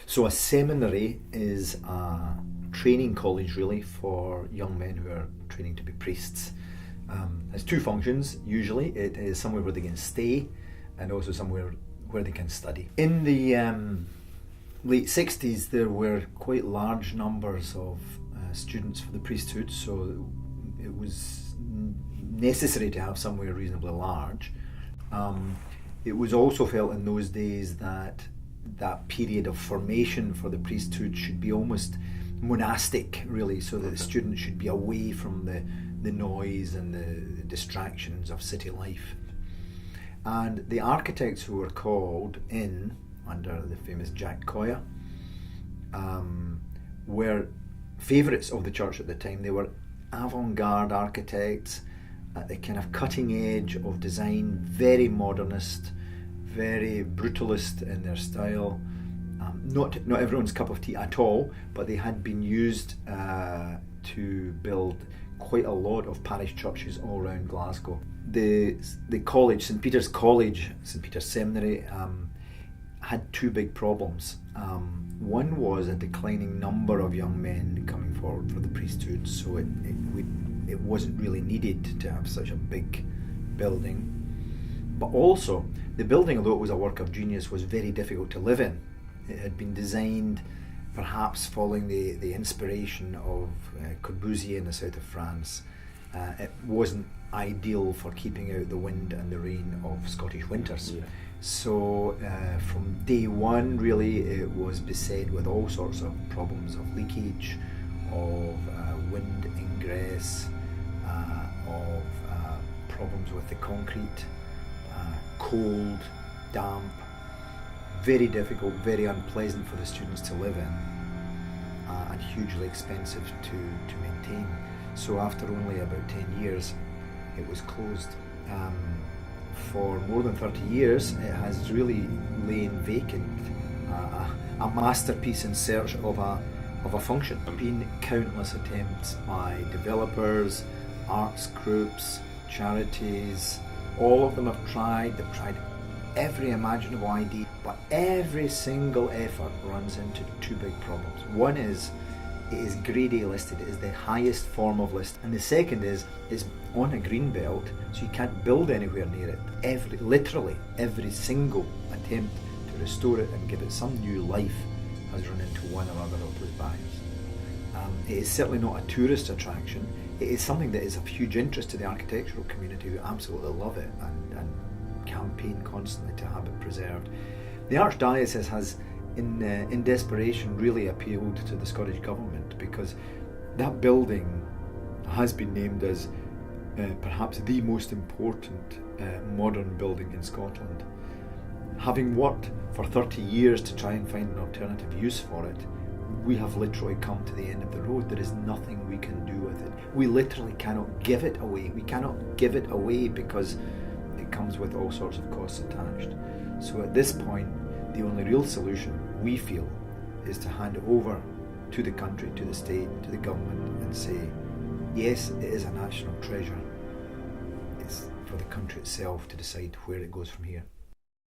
So a seminary is a training college really for young men who are training to be priests. It has two functions usually. It is somewhere where they can stay and also somewhere where they can study. In the late 60s there were quite large numbers of students for the priesthood, so it was necessary to have somewhere reasonably large. It was also felt in those days that that period of formation for the priesthood should be almost monastic, really, so that the students should be away from the noise and the distractions of city life. And the architects who were called in under the famous Jack Coyer were favourites of the church at the time. They were avant-garde architects at the kind of cutting edge of design, very modernist, very brutalist in their style. Not everyone's cup of tea at all, but they had been used to build quite a lot of parish churches all around Glasgow. The college, St Peter's College, St Peter's Seminary, had two big problems. One was a declining number of young men coming forward for the priesthood, so it wasn't really needed to have such a big building. But also, the building, although it was a work of genius, was very difficult to live in. It had been designed perhaps following the inspiration of Corbusier in the south of France. It wasn't ideal for keeping out the wind and the rain of Scottish winters. Yeah. So from day one, really, it was beset with all sorts of problems of leakage, of wind ingress, of problems with the concrete, cold, damp, very difficult, very unpleasant for the students to live in, and hugely expensive to maintain. So after only about 10 years, it was closed. For more than 30 years, it has really lain vacant, a masterpiece in search of a function. There have been countless attempts by developers, arts groups, charities. All of them have tried. They've tried every imaginable idea, but every single effort runs into two big problems. One is it is Grade A listed, it is the highest form of list, and the second is it's on a green belt, so you can't build anywhere near it. Literally every single attempt to restore it and give it some new life has run into one or other of those barriers. It is certainly not a tourist attraction. It is something that is of huge interest to the architectural community, who absolutely love it and campaign constantly to have it preserved. The Archdiocese has, in desperation, really appealed to the Scottish Government, because that building has been named as perhaps the most important modern building in Scotland. Having worked for 30 years to try and find an alternative use for it, we have literally come to the end of the road. There is nothing we can do with it. We literally cannot give it away. We cannot give it away because it comes with all sorts of costs attached. So at this point, the only real solution, we feel, is to hand it over to the country, to the state, to the government, and say, yes, it is a national treasure. It's for the country itself to decide where it goes from here.